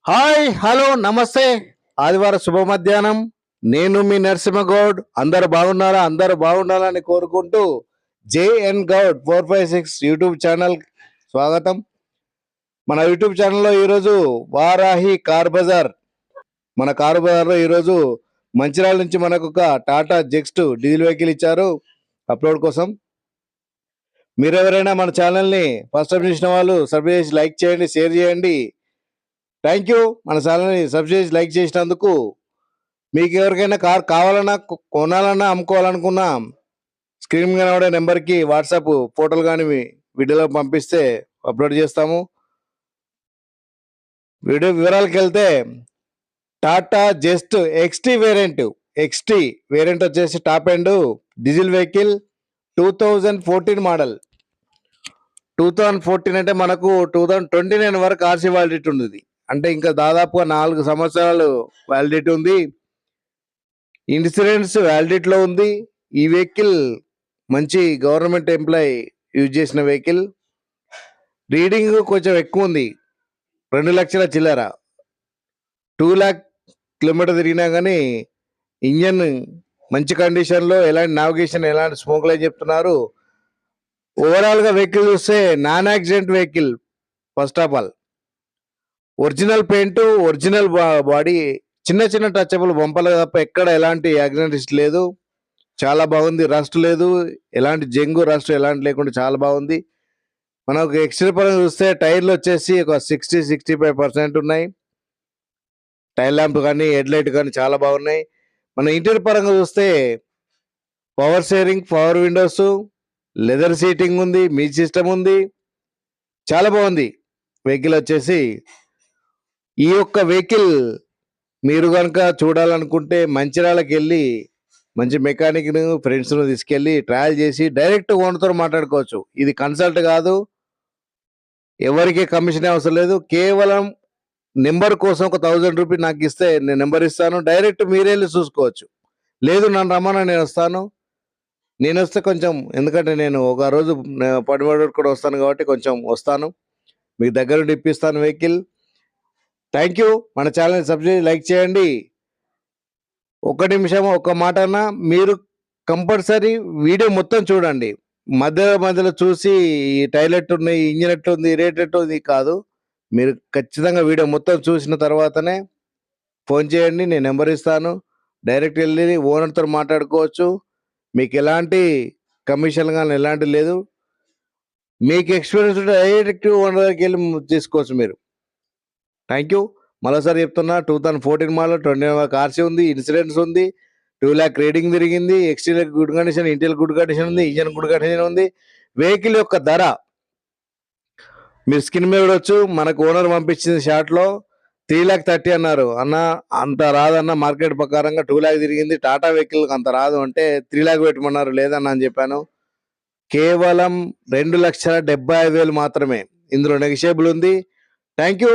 Hi hello నమస్తే. ఆదివారం శుభ మధ్యాహ్నం. నేను మీ నరసింహగౌడ్. అందరు బాగున్నారా? అందరూ బాగుండాలని కోరుకుంటూ జేఎన్ గౌడ్ 456 యూట్యూబ్ ఛానల్ స్వాగతం. మన యూట్యూబ్ ఛానల్లో ఈరోజు వారాహి కార్ బజార్. మన కారు బజార్లో ఈరోజు మంచిర్యాల నుంచి మనకు ఒక టాటా జెక్స్ట్ డీజిల్ వెహికల్ ఇచ్చారు అప్లోడ్ కోసం. మీరెవరైనా మన ఛానల్ని ఫస్ట్ టైం చూసిన వాళ్ళు సబ్స్క్రైబ్ చేసి లైక్ చేయండి, షేర్ చేయండి. Thank you. మన ఛానల్ని సబ్స్క్రైబ్ చేసి లైక్ చేసినందుకు. మీకు ఎవరికైనా కార్ కావాలన్నా, కొనాలన్నా, అమ్ముకోవాలనుకున్నా స్క్రీన్ కనబడే నెంబర్కి వాట్సాప్ ఫోటోలు కానీ వీడియోలో పంపిస్తే అప్లోడ్ చేస్తాము. వీడియో వివరాలకు వెళ్తే టాటా జెస్ట్ ఎక్స్టీ వేరియంట్ వచ్చేసి top end diesel vehicle 2014 model. 2014 అంటే మనకు 2029 వరకు ఆర్సీ వ్యాలిడిటీ ఉంది. అంటే ఇంకా దాదాపుగా 4 సంవత్సరాలు వ్యాలిడిటీ ఉంది. ఇన్సూరెన్స్ వ్యాలిడిటీలో ఉంది. ఈ వెహికల్ మంచి గవర్నమెంట్ ఎంప్లాయీ యూజ్ చేసిన వెహికల్. రీడింగ్ కొంచెం ఎక్కువ ఉంది, 2 లక్షల చిల్లర. 2 lakh కిలోమీటర్ తిరిగినా కానీ ఇంజన్ మంచి కండిషన్లో, ఎలాంటి నావిగేషన్, ఎలాంటి స్మోక్ లైన్ చెప్తున్నారు. ఓవరాల్గా వెహికల్ చూస్తే non accident vehicle. First of all original paint, original body, చిన్న చిన్న టచబుల్ బొంపలు తప్ప ఎక్కడ ఎలాంటి యాక్సిడెంట్ లేదు. చాలా బాగుంది. రస్ట్ లేదు, ఎలాంటి జంగు రస్ట్ ఎలాంటి లేకుండా చాలా బాగుంది. మనకు ఎక్స్టీరియర్ పరంగా చూస్తే టైర్లు వచ్చేసి ఒక 60-65% ఉన్నాయి. టైర్ ల్యాంప్ కానీ, హెడ్ లైట్ కానీ చాలా బాగున్నాయి. మన ఇంటీరియర్ పరంగా చూస్తే power sharing, power Windows, leather seating ఉంది, మ్యూజిక్ సిస్టమ్ ఉంది. చాలా బాగుంది వెహికల్ వచ్చేసి. ఈ యొక్క వెహికల్ మీరు కనుక చూడాలనుకుంటే మంచిర్యాలకు వెళ్ళి మంచి మెకానిక్ను, ఫ్రెండ్స్ను తీసుకెళ్ళి ట్రయల్ చేసి డైరెక్ట్ ఓనర్తో మాట్లాడుకోవచ్చు. ఇది కన్సల్ట్ కాదు, ఎవరికి కమిషన్ అవసరం లేదు. కేవలం నెంబర్ కోసం ఒక 1000 రూపీస్ నాకు ఇస్తే నేను నెంబర్ ఇస్తాను, డైరెక్ట్ మీరే వెళ్ళి చూసుకోవచ్చు. లేదు నన్ను రమ్మన్నా నేను వస్తే కొంచెం, ఎందుకంటే నేను ఒక రోజు పడివాడు కూడా వస్తాను కాబట్టి కొంచెం వస్తాను, మీకు దగ్గర నుండి ఇప్పిస్తాను వెహికల్. Thank you. మన ఛానల్ని సబ్స్క్రైబ్ లైక్ చేయండి. ఒక నిమిషం ఒక మాట అన్నా, మీరు కంపల్సరీ వీడియో మొత్తం చూడండి. మధ్యలో చూసి ఈ టైలెట్ ఉన్నాయి, ఇంజిన్ ఎట్లుంది, రేట్ ఎట్లుంది కాదు. మీరు ఖచ్చితంగా వీడియో మొత్తం చూసిన తర్వాతనే ఫోన్ చేయండి, నేను నెంబర్ ఇస్తాను. డైరెక్ట్ వెళ్ళి ఓనర్తో మాట్లాడుకోవచ్చు. మీకు ఎలాంటి కమిషన్ కానీ ఎలాంటి లేదు. మీకు ఎక్స్పీరియన్స్ ఉంటే డైరెక్ట్ ఓనర్ దగ్గరికి వెళ్ళి తీసుకోవచ్చు మీరు. Thank you. మరోసారి చెప్తున్నా, 2014 మోడల్, 21 ఆర్సీ ఉంది, ఇన్సూరెన్స్ ఉంది, 2 lakh రీడింగ్ తిరిగింది, exterior good condition, interior good condition ఉంది, ఇంజన్ గుడ్ కండిషన్ ఉంది. వెహికల్ యొక్క ధర మీరు స్క్రీన్ మీద చూడొచ్చు. మనకు ఓనర్ పంపించిన షాట్లో 3,30,000 అన్నారు. అన్న అంత రాదన్న, మార్కెట్ ప్రకారంగా 2 lakh తిరిగింది, టాటా వెహికల్ అంత రాదు అంటే 3 lakh పెట్టమన్నారు. లేదన్న అని చెప్పాను. కేవలం 2,75,000 మాత్రమే. ఇందులో నెగిషియబుల్ ఉంది. Thank you.